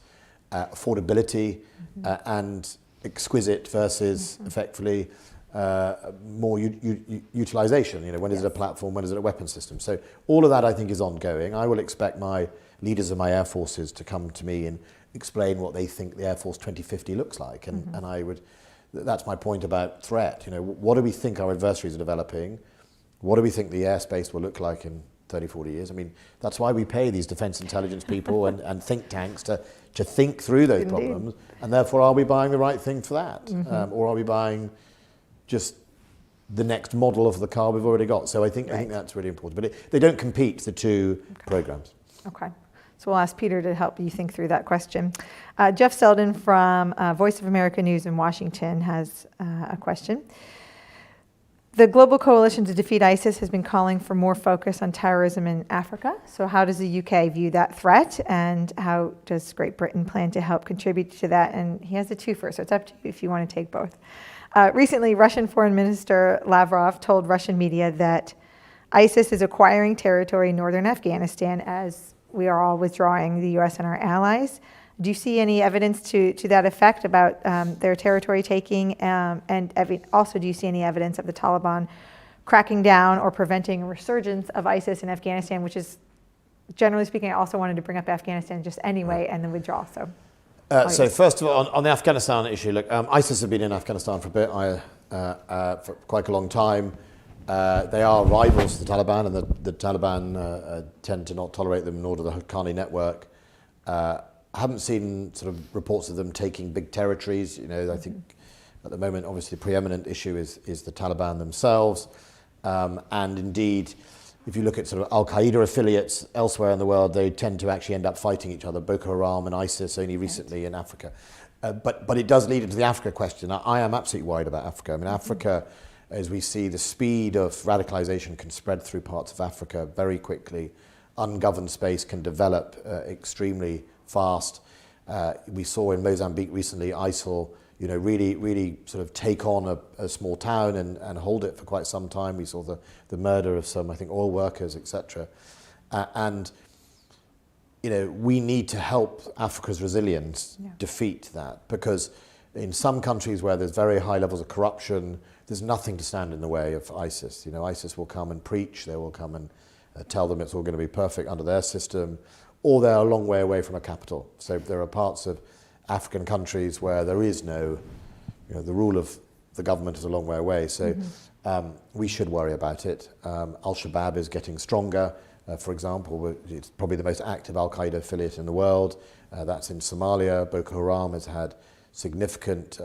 affordability, and exquisite versus effectively more utilization. You know, when is it a platform, when is it a weapon system? So all of that I think is ongoing. I will expect my leaders of my air forces to come to me and explain what they think the Air Force 2050 looks like. And that's my point about threat. You know, what do we think our adversaries are developing? What do we think the airspace will look like in 30, 40 years? I mean, that's why we pay these defence intelligence people and think tanks to think through those problems. And therefore, are we buying the right thing for that? Or are we buying just the next model of the car we've already got? So I think that's really important. But they don't compete, the two programs. Okay. So we'll ask Peter to help you think through that question. Jeff Selden from Voice of America News in Washington has a question. The Global Coalition to Defeat ISIS has been calling for more focus on terrorism in Africa. So how does the UK view that threat, and how does Great Britain plan to help contribute to that? And he has a twofer, so it's up to you if you want to take both. Recently, Russian Foreign Minister Lavrov told Russian media that ISIS is acquiring territory in northern Afghanistan as we are all withdrawing, the US and our allies. Do you see any evidence to that effect about their territory taking? And also, do you see any evidence of the Taliban cracking down or preventing a resurgence of ISIS in Afghanistan, which is, generally speaking, I also wanted to bring up Afghanistan just anyway, and then withdraw. So first of all, on the Afghanistan issue, look, ISIS have been in Afghanistan for a bit, for quite a long time. They are rivals to the Taliban, and the Taliban tend to not tolerate them, nor do the Haqqani network. I haven't seen sort of reports of them taking big territories. You know, I think at the moment, obviously, the preeminent issue is the Taliban themselves. And indeed, if you look at sort of Al-Qaeda affiliates elsewhere in the world, they tend to actually end up fighting each other, Boko Haram and ISIS only recently in Africa. But it does lead into the Africa question. I am absolutely worried about Africa. I mean, Africa, as we see, the speed of radicalization can spread through parts of Africa very quickly. Ungoverned space can develop extremely fast. We saw in Mozambique recently ISIL really sort of take on a small town and hold it for quite some time. We saw the murder of some, I think, oil workers, etc. And we need to help Africa's resilience defeat that, because in some countries where there's very high levels of corruption, there's nothing to stand in the way of ISIS. ISIS will come and preach, they will come and tell them it's all going to be perfect under their system, or they're a long way away from a capital. So there are parts of African countries where there is no, the rule of the government is a long way away. So we should worry about it. Al-Shabaab is getting stronger. For example, it's probably the most active Al-Qaeda affiliate in the world. That's in Somalia. Boko Haram has had significant,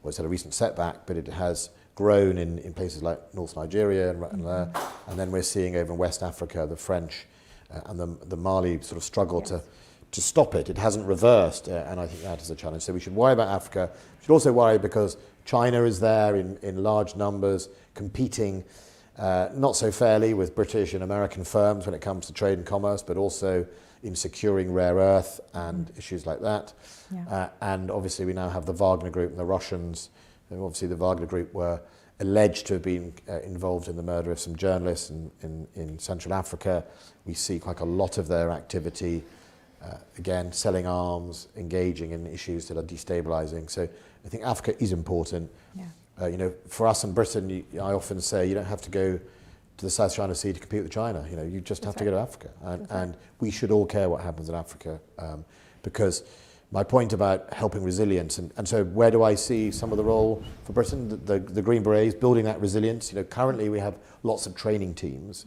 it's had a recent setback, but it has grown in places like North Nigeria and there. And then we're seeing over in West Africa, the French and the Mali sort of struggle to stop it. It hasn't reversed, and I think that is a challenge. So we should worry about Africa. We should also worry because China is there in large numbers, competing not so fairly with British and American firms when it comes to trade and commerce, but also in securing rare earth and issues like that. And obviously we now have the Wagner Group and the Russians. And obviously the Wagner Group were alleged to have been involved in the murder of some journalists in Central Africa. We see quite a lot of their activity, again, selling arms, engaging in issues that are destabilizing. So I think Africa is important. For us in Britain, I often say you don't have to go to the South China Sea to compete with China. You just have to go to Africa. And we should all care what happens in Africa, because my point about helping resilience, and so where do I see some of the role for Britain? The Green Berets, building that resilience. Currently we have lots of training teams,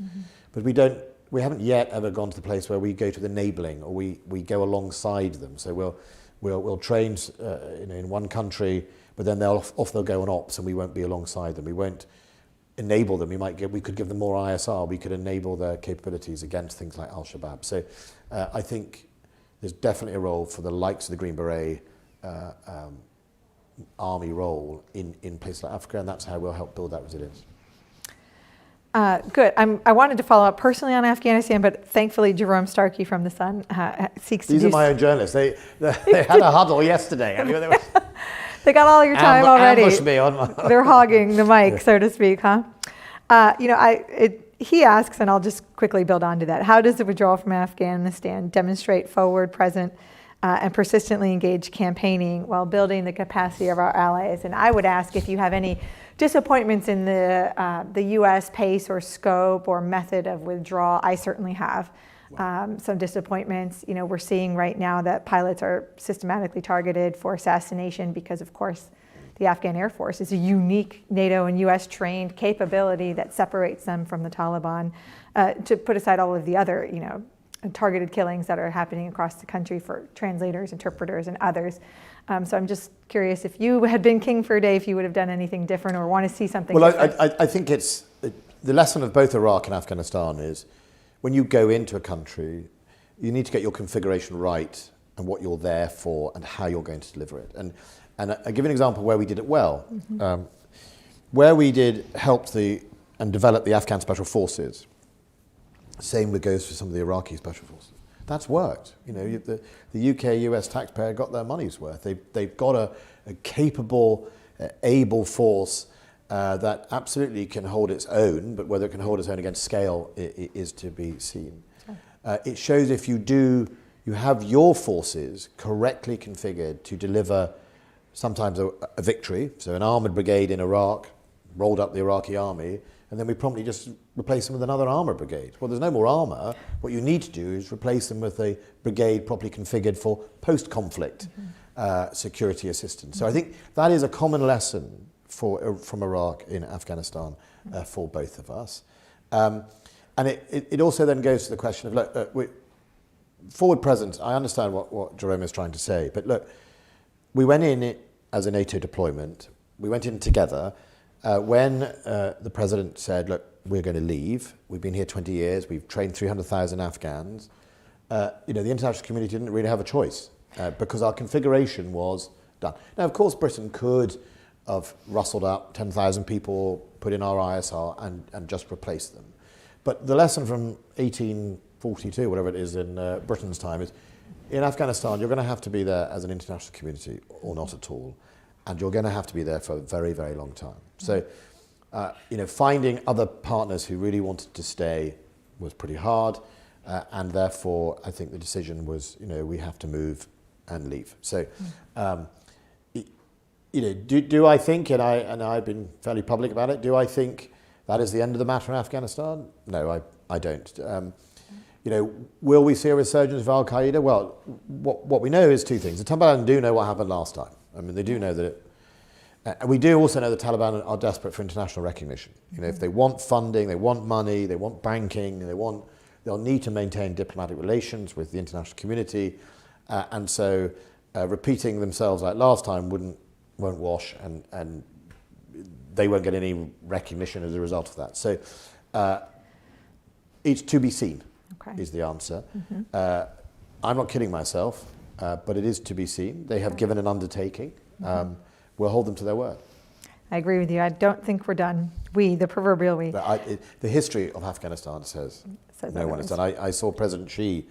but we haven't yet ever gone to the place where we go to the enabling, or we go alongside them. So we'll train in one country, but then they'll go on ops, and we won't be alongside them. We won't enable them. We could give them more ISR. We could enable their capabilities against things like Al-Shabaab. So I think there's definitely a role for the likes of the Green Beret army role in places like Africa, and that's how we'll help build that resilience. Good. I wanted to follow up personally on Afghanistan, but thankfully Jerome Starkey from The Sun seeks to These are my own journalists. They had a huddle yesterday. They got all your time already. Ambushed me on my They're hogging the mic, so to speak, huh? He asks, and I'll just quickly build onto that, how does the withdrawal from Afghanistan demonstrate forward, present, and persistently engaged campaigning while building the capacity of our allies? And I would ask if you have any disappointments in the U.S. pace or scope or method of withdrawal. I certainly have some disappointments. We're seeing right now that pilots are systematically targeted for assassination because, of course, the Afghan Air Force is a unique NATO and U.S. trained capability that separates them from the Taliban, to put aside all of the other, targeted killings that are happening across the country for translators, interpreters, and others. So I'm just curious, if you had been king for a day, if you would have done anything different or want to see something different. I think it's the lesson of both Iraq and Afghanistan is when you go into a country, you need to get your configuration right and what you're there for and how you're going to deliver it. And I give an example where we did it well. Where we did help and develop the Afghan Special Forces, same goes for some of the Iraqi Special Forces. That's worked. The UK, US taxpayer got their money's worth. They've got a capable, able force that absolutely can hold its own, but whether it can hold its own against scale is to be seen. It shows if you have your forces correctly configured to deliver sometimes a victory, so an armoured brigade in Iraq rolled up the Iraqi army, and then we promptly just replace them with another armoured brigade. Well, there's no more armour. What you need to do is replace them with a brigade properly configured for post-conflict security assistance. So I think that is a common lesson from Iraq in Afghanistan for both of us. And it also then goes to the question of, forward presence. I understand what Jerome is trying to say, but look, we went in it as a NATO deployment. We went in together. When the president said, look, we're going to leave, we've been here 20 years, we've trained 300,000 Afghans, the international community didn't really have a choice because our configuration was done. Now, of course, Britain could have rustled up 10,000 people, put in our ISR and just replaced them. But the lesson from 1842, whatever it is in Britain's time, is in Afghanistan, you're going to have to be there as an international community or not at all. and you're going to have to be there for a very, very long time. So, finding other partners who really wanted to stay was pretty hard, and therefore I think the decision was, we have to move and leave. So, do I think, and I've been fairly public about it, do I think that is the end of the matter in Afghanistan? No, I don't. Will we see a resurgence of Al-Qaeda? Well, what we know is two things. The Taliban do know what happened last time. I mean, they do know that and we do also know the Taliban are desperate for international recognition. If they want funding, they want money, they want banking, they'll need to maintain diplomatic relations with the international community. And so repeating themselves like last time won't wash, and they won't get any recognition as a result of that. So it's to be seen, is the answer. I'm not kidding myself, but it is to be seen. They have given an undertaking. We'll hold them to their word. I agree with you. I don't think we're done. We, the proverbial we. The history of Afghanistan says no one is done. I saw President Xi,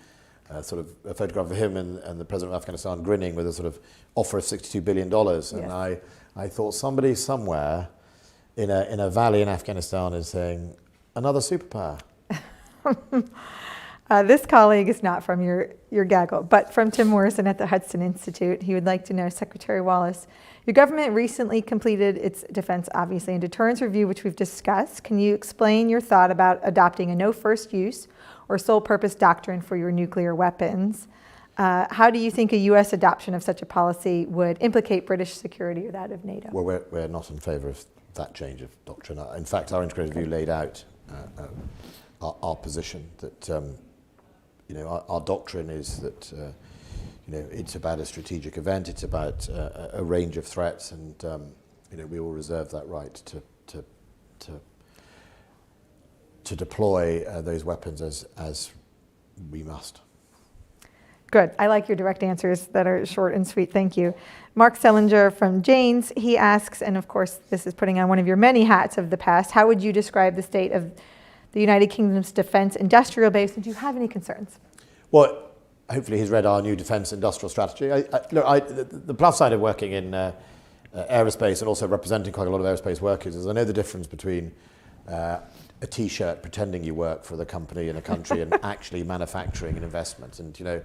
sort of a photograph of him and the President of Afghanistan grinning with a sort of offer of $62 billion. And I thought somebody somewhere in a valley in Afghanistan is saying, another superpower. This colleague is not from your gaggle, but from Tim Morrison at the Hudson Institute. He would like to know, Secretary Wallace, your government recently completed its defense, obviously, and deterrence review, which we've discussed. Can you explain your thought about adopting a no first use or sole purpose doctrine for your nuclear weapons? How do you think a U.S. adoption of such a policy would implicate British security or that of NATO? Well, we're not in favour of that change of doctrine. In fact, our integrated review laid out our position that our doctrine is that it's about a strategic event, it's about a range of threats, and we will reserve that right to deploy those weapons as we must. Good. I like your direct answers that are short and sweet. Thank you. Mark Sellinger from Janes, he asks, and of course this is putting on one of your many hats of the past, how would you describe the state of the United Kingdom's defense industrial base, and do you have any concerns? Well, hopefully he's read our new defence industrial strategy. The plus side of working in aerospace and also representing quite a lot of aerospace workers is I know the difference between a T-shirt pretending you work for the company in a country and actually manufacturing and investment. And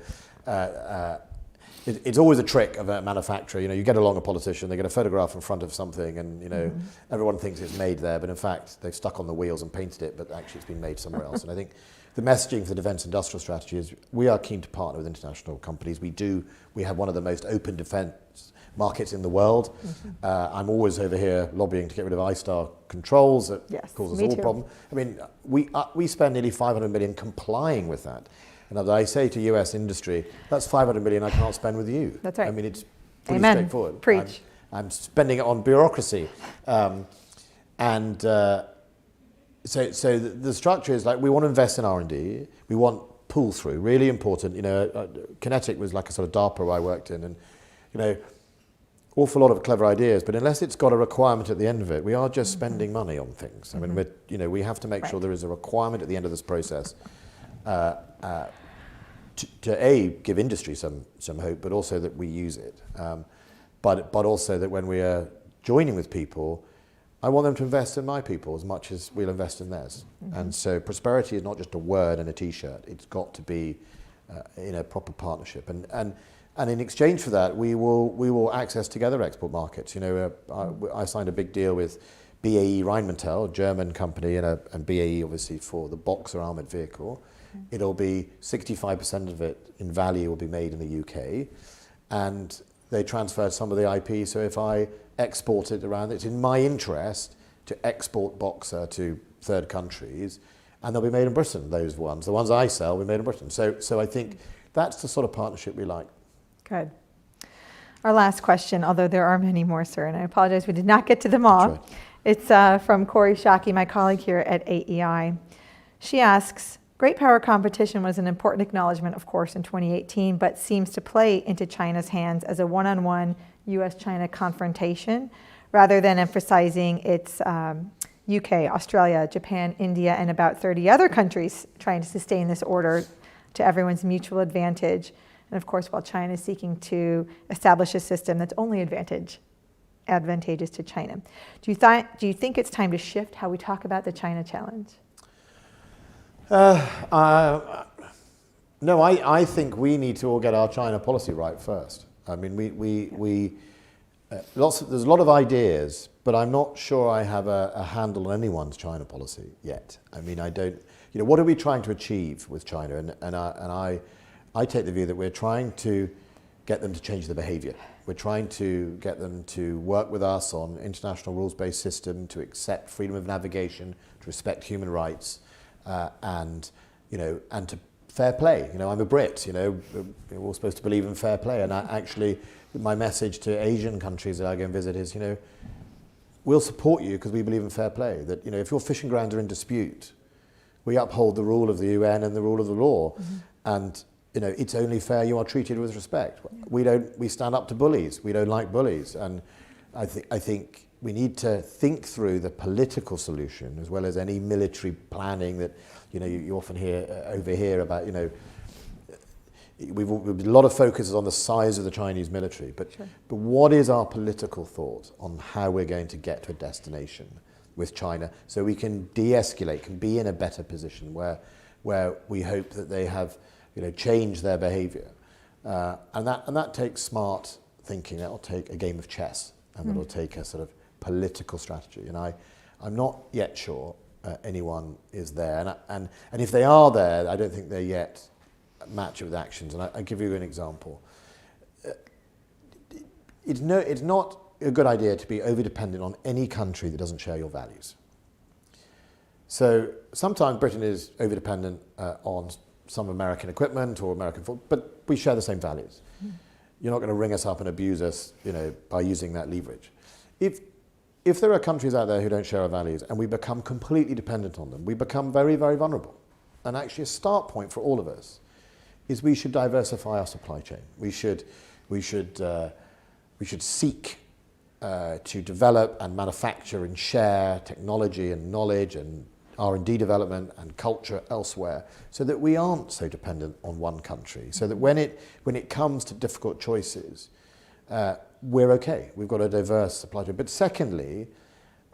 it's always a trick of a manufacturer. You get along a politician, they get a photograph in front of something, and everyone thinks it's made there, but in fact they've stuck on the wheels and painted it, but actually it's been made somewhere else. And I think the messaging for the defence industrial strategy is we are keen to partner with international companies. We have one of the most open defence markets in the world. I'm always over here lobbying to get rid of ISTAR controls that cause us all a problem. I mean, we spend nearly 500 million complying with that. And as I say to US industry, that's 500 million I can't spend with you. That's right. I mean, it's pretty straightforward. Preach. I'm spending it on bureaucracy. So the structure is like we want to invest in R&D. We want pull through, really important. Kinetic was like a sort of DARPA I worked in, and awful lot of clever ideas, but unless it's got a requirement at the end of it, we are just spending money on things. I mean, we have to make sure there is a requirement at the end of this process to give industry some hope, but also that we use it. But also that when we are joining with people, I want them to invest in my people as much as we'll invest in theirs. And so prosperity is not just a word and a T-shirt. It's got to be in a proper partnership. And in exchange for that, we will access together export markets. I signed a big deal with BAE Rheinmetall, a German company, and BAE obviously for the Boxer armoured vehicle. It'll be 65% of it in value will be made in the UK, and they transferred some of the IP. So if I export it around, it's in my interest to export Boxer to third countries, and they'll be made in Britain. Those ones, the ones I sell, will be made in Britain. So I think that's the sort of partnership we like. Good. Our last question, although there are many more, sir, and I apologize we did not get to them all. Right. It's from Corey Shockey, my colleague here at AEI. She asks, great power competition was an important acknowledgement, of course, in 2018, but seems to play into China's hands as a one-on-one U.S.-China confrontation, rather than emphasizing its UK, Australia, Japan, India, and about 30 other countries trying to sustain this order to everyone's mutual advantage. And of course, while China is seeking to establish a system that's only advantage advantageous to China. Do you think it's time to shift how we talk about the China challenge? No, I think we need to all get our China policy right first. I mean, there's a lot of ideas, but I'm not sure I have a handle on anyone's China policy yet. I mean, I don't, what are we trying to achieve with China? And I take the view that we're trying to get them to change their behavior. We're trying to get them to work with us on international rules-based system, to accept freedom of navigation, to respect human rights, and to fair play. I'm a Brit, we're all supposed to believe in fair play. And actually, my message to Asian countries that I go and visit is, we'll support you because we believe in fair play. That, if your fishing grounds are in dispute, we uphold the rule of the UN and the rule of the law. Mm-hmm. And, it's only fair you are treated with respect. We stand up to bullies. We don't like bullies. And I think we need to think through the political solution as well as any military planning that, you often hear about, we've a lot of focus is on the size of the Chinese military, but what is our political thought on how we're going to get to a destination with China so we can de-escalate, can be in a better position where we hope that they have, changed their behavior, and that takes smart thinking. That will take a game of chess, and it'll take a sort of political strategy. And I'm not yet sure anyone is there, and if they are there, I don't think they're yet match it with actions. And I give you an example. It's not a good idea to be over-dependent on any country that doesn't share your values. So sometimes Britain is over-dependent on some American equipment or American food, but we share the same values. You're not going to ring us up and abuse us, by using that leverage. If there are countries out there who don't share our values and we become completely dependent on them, we become very, very vulnerable. And actually a start point for all of us is we should diversify our supply chain. We should seek to develop and manufacture and share technology and knowledge and R&D development and culture elsewhere, so that we aren't so dependent on one country. So that when it comes to difficult choices, we're okay. We've got a diverse supply chain. But secondly,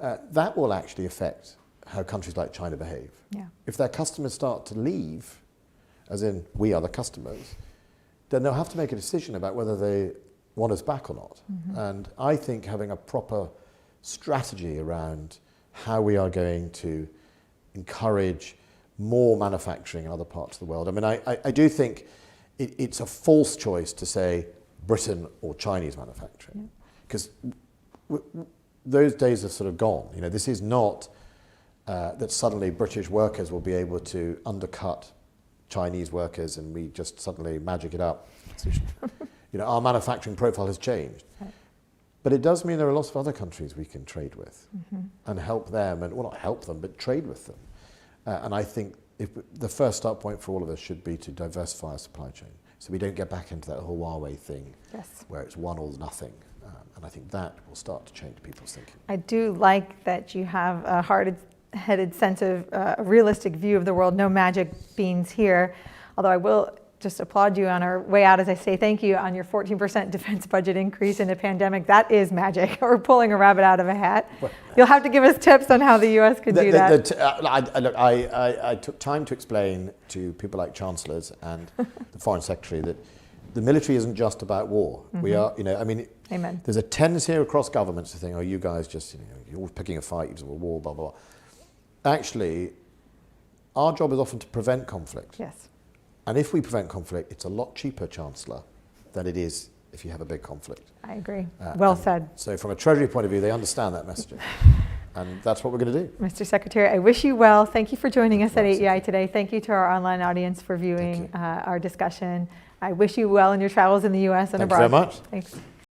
that will actually affect how countries like China behave. Yeah. If their customers start to leave, as in we are the customers, then they'll have to make a decision about whether they want us back or not. Mm-hmm. And I think having a proper strategy around how we are going to encourage more manufacturing in other parts of the world. I mean, I do think it's a false choice to say Britain or Chinese manufacturing, because those days are sort of gone. This is not that suddenly British workers will be able to undercut Chinese workers and we just suddenly magic it up. Our manufacturing profile has changed. Right. But it does mean there are lots of other countries we can trade with and help them, and well, not help them, but trade with them. And I think the first start point for all of us should be to diversify our supply chain, so we don't get back into that whole Huawei thing, where it's one or nothing. And I think that will start to change people's thinking. I do like that you have a hard-headed sense of a realistic view of the world. No magic beans here, although I will just applaud you on our way out as I say thank you on your 14% defense budget increase in a pandemic. That is magic, or pulling a rabbit out of a hat. Well, you'll have to give us tips on how the US could do that. I took time to explain to people like chancellors and the foreign secretary that the military isn't just about war. We are, Amen. There's a tendency across governments to think, oh, you guys just, you're always picking a fight, you're a war, blah, blah, blah. Actually, our job is often to prevent conflict. Yes. And if we prevent conflict, it's a lot cheaper, Chancellor, than it is if you have a big conflict. I agree. Well said. So from a Treasury point of view, they understand that messaging. And that's what we're going to do. Mr. Secretary, I wish you well. Thank you for joining us at AEI today. Thank you to our online audience for viewing our discussion. I wish you well in your travels in the US and abroad. Thank you very much. Thanks.